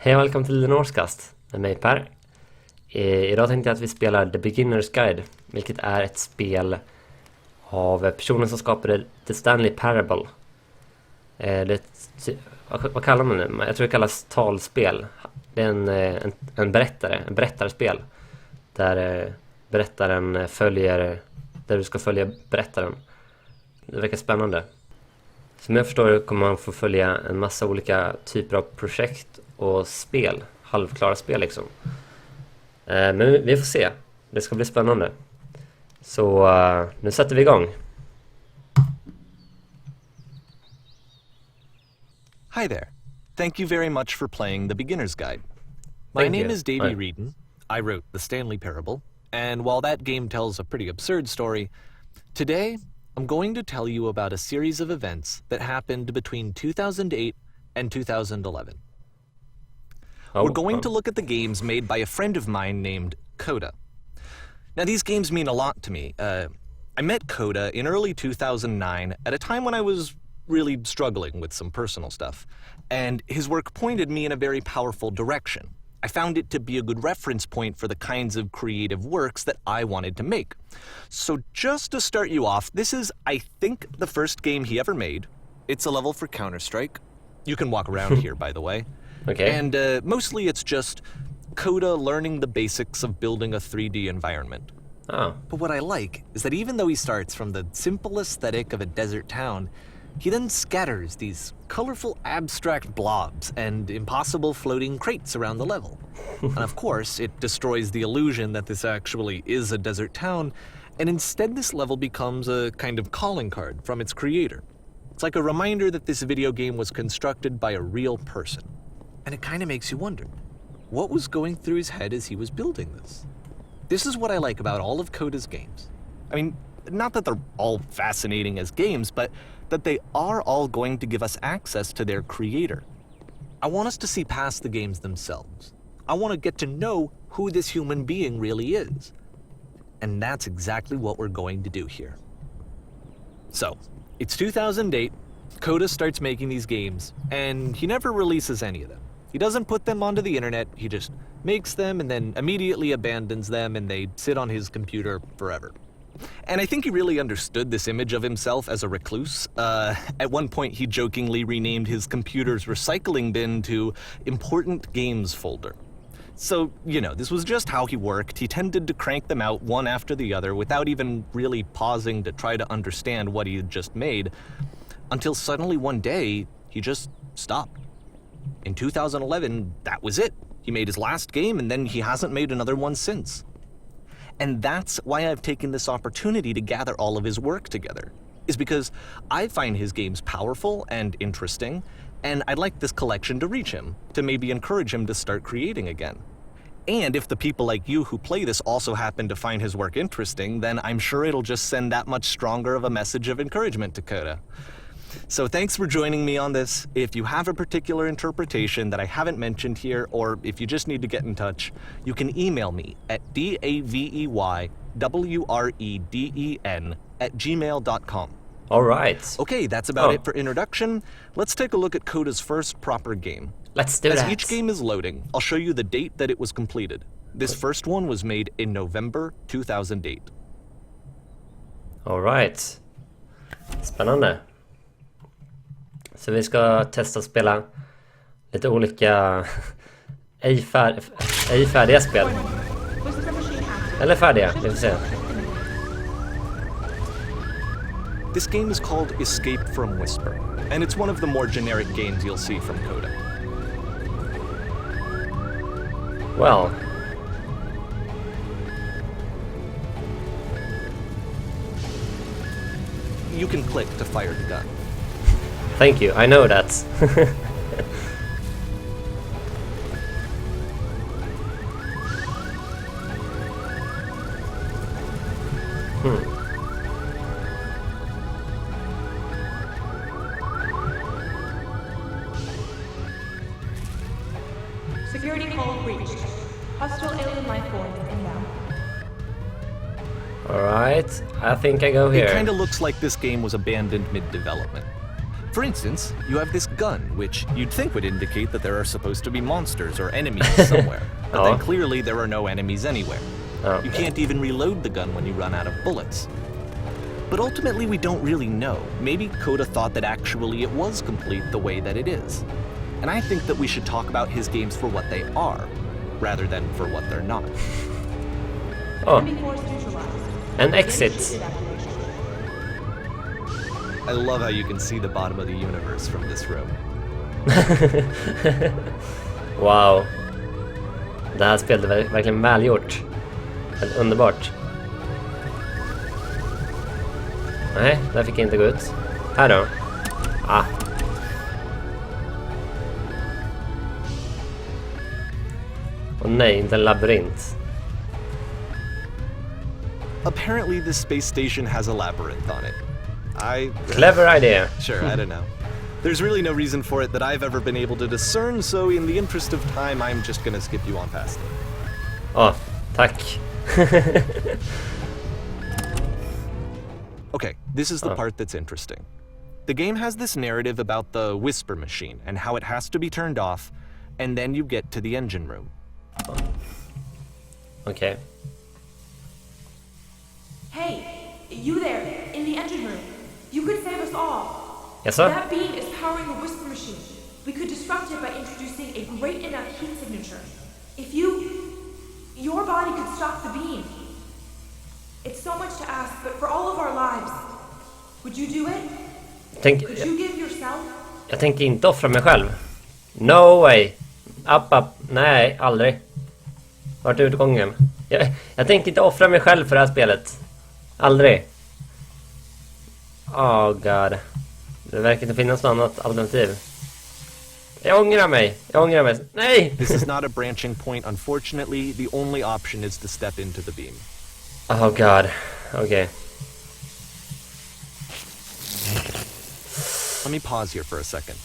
Hej och välkommen till Northcast med mig Per. Idag tänkte jag att vi spelar The Beginner's Guide, vilket är ett spel av personen som skapade The Stanley Parable. Vad kallar man det? Jag tror det kallas talspel. Det är en berättarspel där berättaren följer, där du ska följa berättaren. Det verkar spännande. Som jag förstår det kommer man få följa en massa olika typer av projekt och spel, halvklara spel liksom. Men vi får se. Det ska bli spännande. Så nu sätter vi igång. Hi there. Thank you very much for playing The Beginner's Guide. My name is Davey Reedon. I wrote The Stanley Parable, and while that game tells a pretty absurd story, today I'm going to tell you about a series of events that happened between 2008 and 2011. We're going to look at the games made by a friend of mine named Coda. Now, these games mean a lot to me. I met Coda in early 2009 at a time when I was really struggling with some personal stuff, and his work pointed me in a very powerful direction. I found it to be a good reference point for the kinds of creative works that I wanted to make. So just to start you off, this is, I think, the first game he ever made. It's a level for Counter-Strike. You can walk around here, by the way. Okay. And mostly it's just Coda learning the basics of building a 3D environment. Oh. But what I like is that even though he starts from the simple aesthetic of a desert town, he then scatters these colorful abstract blobs and impossible floating crates around the level. And of course, it destroys the illusion that this actually is a desert town, and instead this level becomes a kind of calling card from its creator. It's like a reminder that this video game was constructed by a real person. And it kind of makes you wonder, what was going through his head as he was building this? This is what I like about all of Coda's games. I mean, not that they're all fascinating as games, but that they are all going to give us access to their creator. I want us to see past the games themselves. I want to get to know who this human being really is. And that's exactly what we're going to do here. So, it's 2008, Coda starts making these games, and he never releases any of them. He doesn't put them onto the internet, he just makes them and then immediately abandons them, and they sit on his computer forever. And I think he really understood this image of himself as a recluse. At one point, he jokingly renamed his computer's recycling bin to Important Games Folder. So, you know, this was just how he worked. He tended to crank them out one after the other without even really pausing to try to understand what he had just made, until suddenly one day, he just stopped. In 2011, that was it. He made his last game, and then he hasn't made another one since. And that's why I've taken this opportunity to gather all of his work together, is because I find his games powerful and interesting, and I'd like this collection to reach him, to maybe encourage him to start creating again. And if the people like you who play this also happen to find his work interesting, then I'm sure it'll just send that much stronger of a message of encouragement to Coda. So thanks for joining me on this. If you have a particular interpretation that I haven't mentioned here, or if you just need to get in touch, you can email me at daveywreden@gmail.com. All right. Okay, that's about it for introduction. Let's take a look at Coda's first proper game. Let's do As that. each game is loading, I'll show you the date that it was completed. This first one was made in November 2008. All right. Spännande. Så vi ska testa att spela lite olika ej färdiga spel. Eller färdiga, vi får se. This game is called Escape from Whisper, and it's one of the more generic games you'll see from Coda. Well. You can click to fire the gun. Thank you, I know that. Security call breached. Hostile alien life form inbound. Alright, I think I go here. It kind of looks like this game was abandoned mid-development. For instance, you have this gun, which you'd think would indicate that there are supposed to be monsters or enemies somewhere. But then clearly there are no enemies anywhere. You can't even reload the gun when you run out of bullets. But ultimately we don't really know. Maybe Coda thought that actually it was complete the way that it is. And I think that we should talk about his games for what they are, rather than for what they're not. Oh, an exit. I love how you can see the bottom of the universe from this room. Wow. Det här spelet är verkligen välgjort. Helt underbart. Nej, där fick jag inte gå ut. Här då. Ah. Och nej, inte en labyrint. Apparently this space station has a labyrinth on it. Clever idea. Sure, I don't know. There's really no reason for it that I've ever been able to discern, so in the interest of time, I'm just gonna skip you on past it. Oh, tack. Okay, this is the part that's interesting. The game has this narrative about the whisper machine and how it has to be turned off, and then you get to the engine room. Okay. Hey, you there, in the engine room. You could save us all. Yes, sir. That beam is powering the whisper machine. We could disrupt it by introducing a great enough heat signature. If your body could stop the beam. It's so much to ask, but for all of our lives, would you do it? Could you give yourself? Jag tänker inte offra mig själv. No way. Up. Nej, aldrig. Vart är utgången? Jag tänker inte offra mig själv för det här spelet. Aldrig. Oh god. Det verkar inte finnas något annat alternativ. Jag ångrar mig. Nej! This is not a branching point, unfortunately. The only option is to step into the beam. Oh god. Okay. Let me pause here for a second.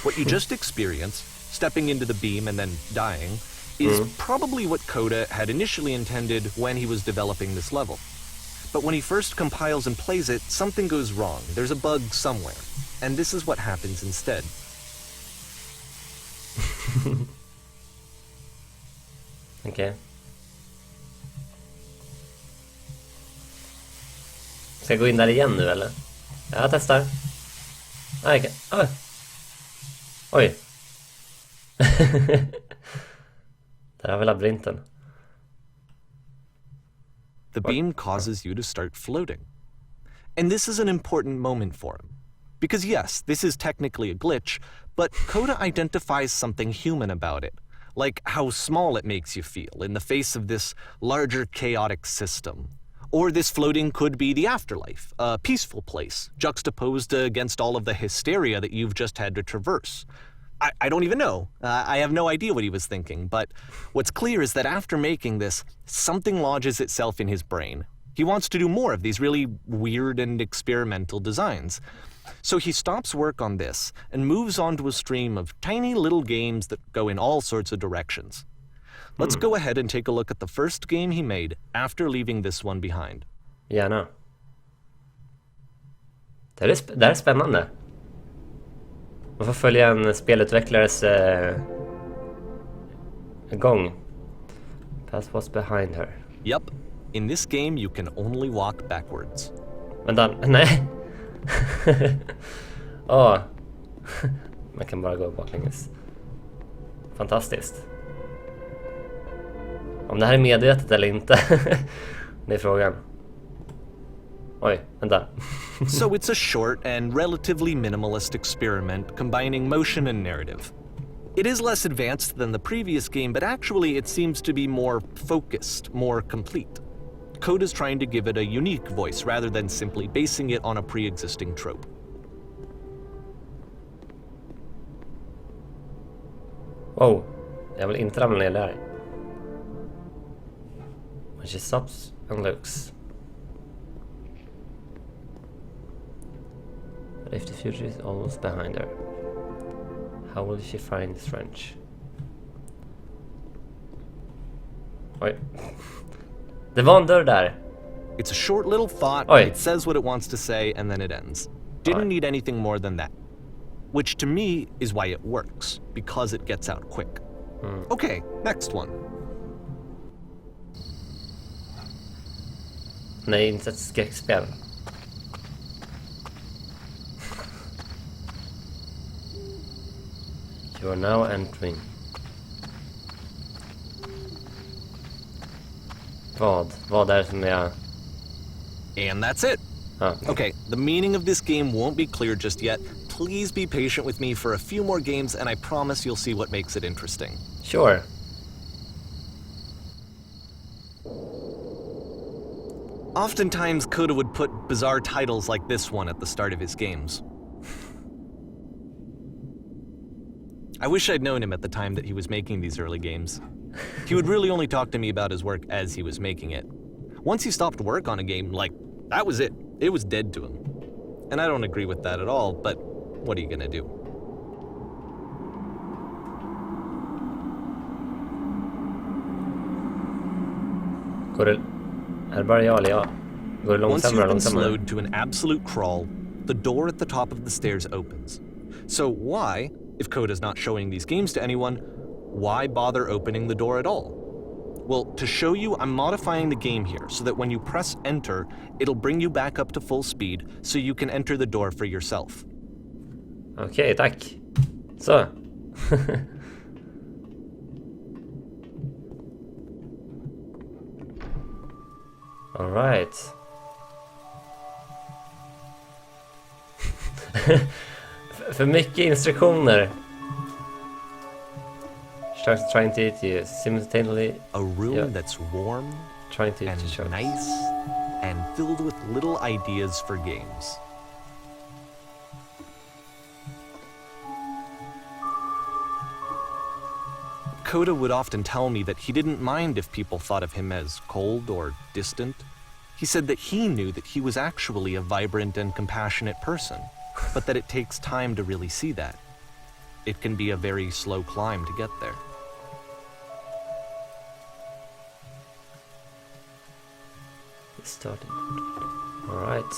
What you just experienced, stepping into the beam and then dying, is probably what Coda had initially intended when he was developing this level. But when he first compiles and plays it, something goes wrong. There's a bug somewhere. And this is what happens instead. Okay. Ska jag gå in där igen nu eller? Jag testar. Okay. Oj. Där har vi labyrinten. The beam causes you to start floating. And this is an important moment for him. Because yes, this is technically a glitch, but Coda identifies something human about it. Like how small it makes you feel in the face of this larger chaotic system. Or this floating could be the afterlife, a peaceful place, juxtaposed against all of the hysteria that you've just had to traverse. I don't even know. I have no idea what he was thinking, but what's clear is that after making this, something lodges itself in his brain. He wants to do more of these really weird and experimental designs. So he stops work on this and moves on to a stream of tiny little games that go in all sorts of directions. Let's go ahead and take a look at the first game he made after leaving this one behind. Gärna. Det är spännande. Man får följa en spelutvecklares gång. Pass what's behind her. Yep. In this game you can only walk backwards. Vänta, nej. Åh. Man kan bara gå baklänges. Fantastiskt. Om det här är medvetet eller inte. Det är frågan. Oj, vänta. So it's a short and relatively minimalist experiment combining motion and narrative. It is less advanced than the previous game, but actually it seems to be more focused, more complete. Coda's trying to give it a unique voice rather than simply basing it on a pre-existing trope. Wow, jag vill inte ramla ner där. When she stops and looks. But if the future is almost behind her, how will she find the strange? Oj. Det var en dörr där. It's a short little thought, Oj. it says what it wants to say, and then it ends. Didn't need anything more than that. which to me is why it works, because it gets out quick. Okay, next one. Nej, inte ett skräckspel. You are now entering. Vad är det som är... And that's it. Okay, the meaning of this game won't be clear just yet. Please be patient with me for a few more games, and I promise you'll see what makes it interesting. Sure. Oftentimes, Coda would put bizarre titles like this one at the start of his games. I wish I'd known him at the time that he was making these early games. He would really only talk to me about his work as he was making it. Once he stopped work on a game, that was it. It was dead to him. And I don't agree with that at all, but what are you gonna do? Är det bara jag eller jag? Går det Once långsammare you've och been långsammare? slowed to an absolute crawl, the door at the top of the stairs opens. So why, if Coda's not showing these games to anyone, why bother opening the door at all? Well, to show you, I'm modifying the game here so that when you press enter, it'll bring you back up to full speed so you can enter the door for yourself. Okej, tack. Så. All right. För mycket instruktioner. Sharks trying to eat you simultaneously. A room that's warm Trying to eat and the sharks. nice and filled with little ideas for games. Coda would often tell me that he didn't mind if people thought of him as cold or distant. He said that he knew that he was actually a vibrant and compassionate person, but that it takes time to really see that. It can be a very slow climb to get there. Starting. All right.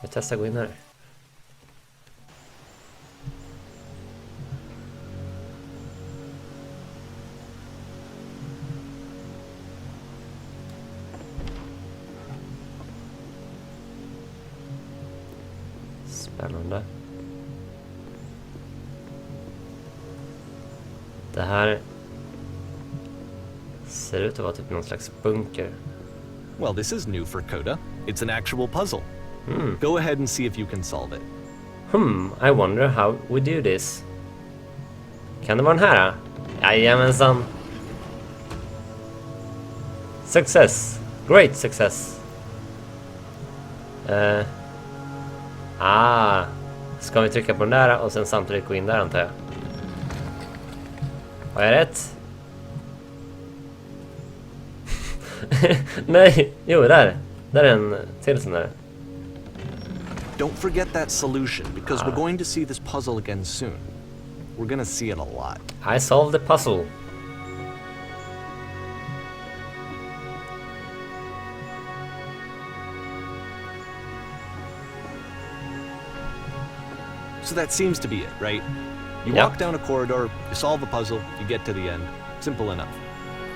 Vi testar gå in här. Spännande. Det här ser ut att vara typ någon slags bunker. Well, this is new for Coda. It's an actual puzzle. Go ahead and see if you can solve it. I wonder how we do this. Kan det vara den här? Jajamensan. Success. Great success. Ska vi trycka på den där och sen samtidigt gå in där, antar jag? Har jag rätt? Nej, jo, där är en till sån där. Don't forget that solution, because we're going to see this puzzle again soon. We're gonna see it a lot. I solved the puzzle. So that seems to be it, right? You Yep. walk down a corridor, you solve a puzzle, you get to the end. Simple enough.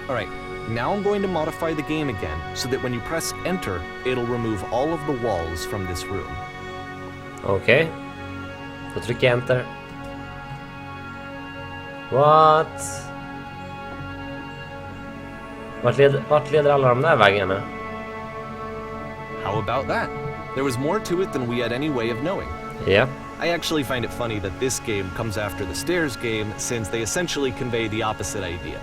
All right, now I'm going to modify the game again so that when you press enter, it'll remove all of the walls from this room. Okej. Då trycker jag enter. What? Vart leder alla de där vägarna? How about that? There was more to it than we had any way of knowing. Ja. I actually find it funny that this game comes after the stairs game, since they essentially convey the opposite idea.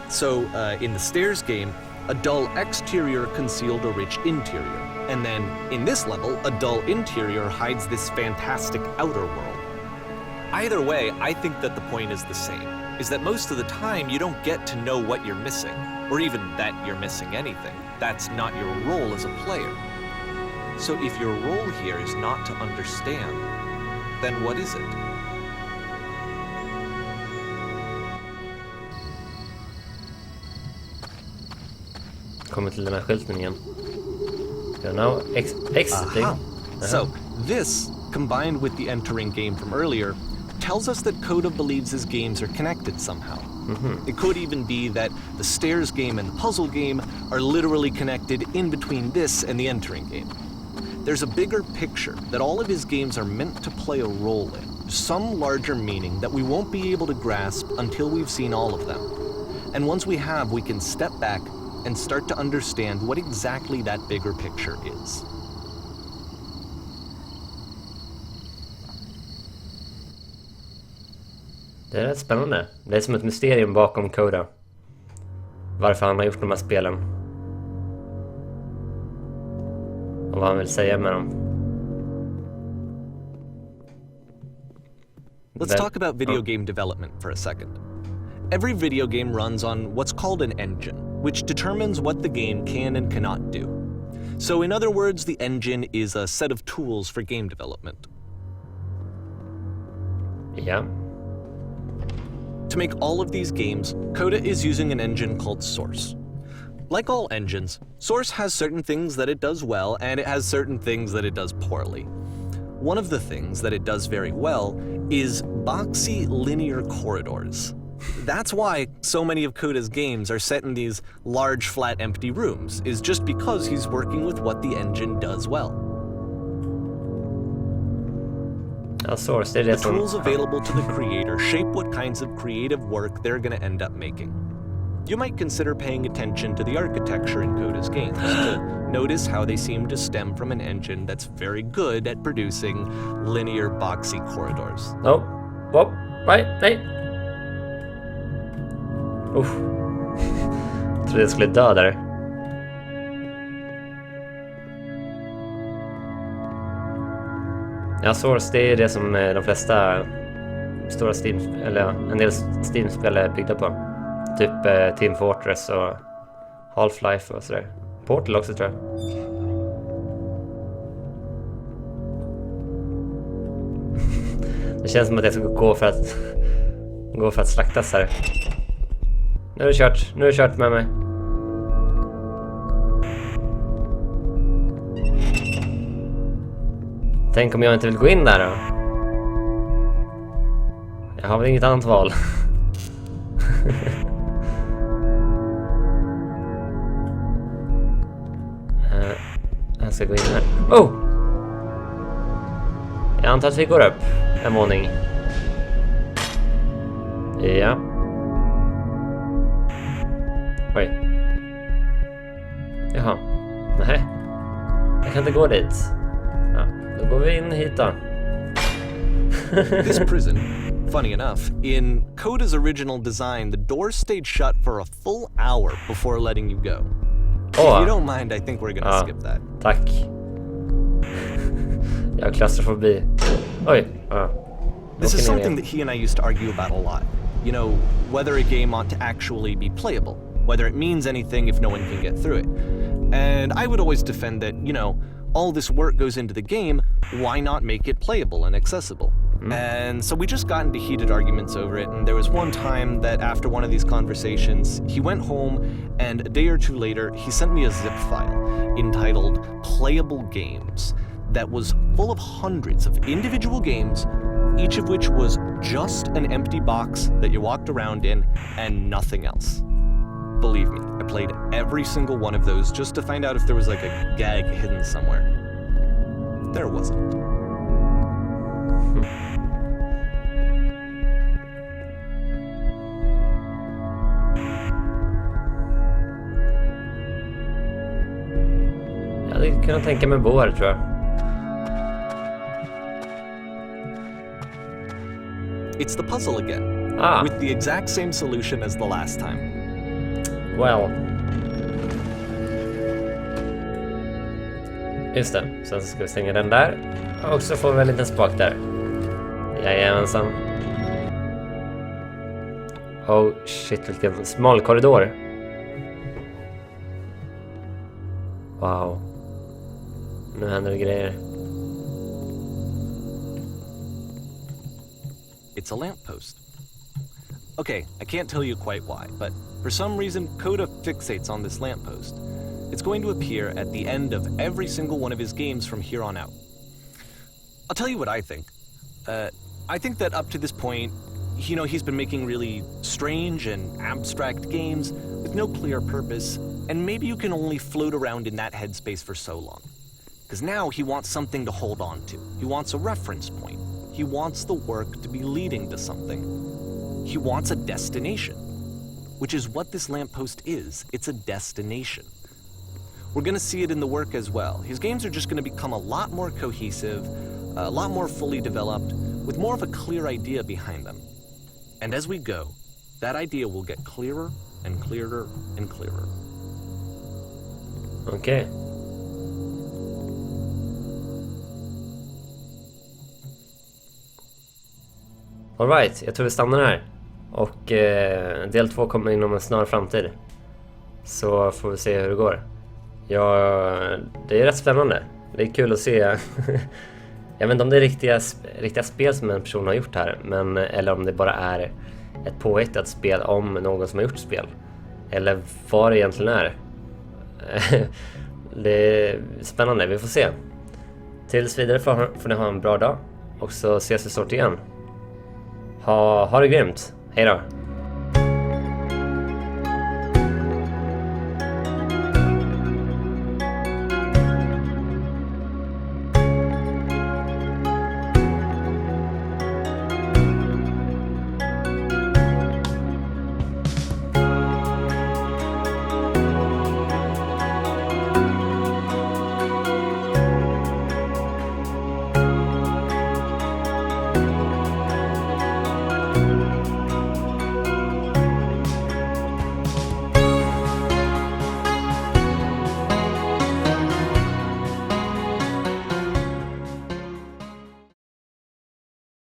So, in the stairs game, a dull exterior concealed a rich interior. And then, in this level, a dull interior hides this fantastic outer world. Either way, I think that the point is the same, is that most of the time you don't get to know what you're missing, or even that you're missing anything. That's not your role as a player. So if your role here is not to understand, then what is it? Kommer till den här skylten igen. You're now exiting. So this combined with the entering game from earlier, tells us that Coda believes his games are connected somehow. It could even be that the stairs game and the puzzle game are literally connected in between this and the entering game. There's a bigger picture that all of his games are meant to play a role in, some larger meaning that we won't be able to grasp until we've seen all of them. And once we have, we can step back and start to understand what exactly that bigger picture is. Det är rätt spännande. Det är som ett mysterium bakom Coda. Varför han har gjort de här spelen. Och vad han vill säga med dem. Let's talk about video game development for a second. Every video game runs on what's called an engine, which determines what the game can and cannot do. So in other words, the engine is a set of tools for game development. Ja. To make all of these games, Coda is using an engine called Source. Like all engines, Source has certain things that it does well, and it has certain things that it does poorly. One of the things that it does very well is boxy linear corridors. That's why so many of Coda's games are set in these large, flat, empty rooms, is just because he's working with what the engine does well. Source, det är det The som... tools available to the creator shape what kinds of creative work they're going to end up making. You might consider paying attention to the architecture in Coda's games to notice how they seem to stem from an engine that's very good at producing linear, boxy corridors. Oh, whoop, right, nej. Trodde jag skulle dö där. Ja, Source, det är det som de flesta stora Steam, eller en del Steam-spel är byggda på. Typ Team Fortress och Half-Life och sådär. Portal också, tror jag. Det känns som att jag ska gå för att slaktas här. Nu är det kört med mig. Tänk om jag inte vill gå in där då? Jag har väl inget annat val. Jag ska gå in här. Oh! Jag antar att vi går upp en våning. Ja. Oj. Jaha. Nej. Jag kan inte gå dit. Ja, då går vi in hit då. This prison, funny enough, in Coda's original design, the doors stayed shut for a full hour before letting you go. If you don't mind, I think we're gonna skip that. Tack. Jag har klaustrofobi. Oj. This is something that he and I used to argue about a lot. You know, whether a game ought to actually be playable, whether it means anything if no one can get through it. And I would always defend that, you know, all this work goes into the game, why not make it playable and accessible? And so we just got into heated arguments over it, and there was one time that after one of these conversations, he went home, and a day or two later, he sent me a zip file entitled Playable Games that was full of hundreds of individual games, each of which was just an empty box that you walked around in and nothing else. Believe me, I played every single one of those just to find out if there was like a gag hidden somewhere. There wasn't. Jag hade kunnat tänka mig bo här, tror jag. It's the puzzle again, with the exact same solution as the last time. Well. Just det, sen ska vi stänga den där. Och så får vi en liten spak där. Jajamensan. Oh shit, vilken smal korridor. Wow. Nu händer det grejer. It's a lamppost. Okay, I can't tell you quite why, but for some reason Coda fixates on this lamppost. It's going to appear at the end of every single one of his games from here on out. I'll tell you what I think. I think that up to this point, he's been making really strange and abstract games with no clear purpose, and maybe you can only float around in that headspace for so long. Because now he wants something to hold on to. He wants a reference point. He wants the work to be leading to something. He wants a destination, which is what this lamppost is. It's a destination. We're going to see it in the work as well. His games are just going to become a lot more cohesive, a lot more fully developed, with more of a clear idea behind them. And as we go, that idea will get clearer and clearer and clearer. Okej. All right, jag tror vi stannar här. Och del 2 kommer inom en snar framtid. Så får vi se hur det går. Ja, det är rätt spännande. Det är kul att se. Jag vet inte om det är riktiga spel som en person har gjort här, eller om det bara är ett påhittat spel om någon som har gjort spel. Eller vad det egentligen är. Det är spännande, vi får se. Tills vidare får ni ha en bra dag. Och så ses vi snart igen. Ha det grymt. Hej då.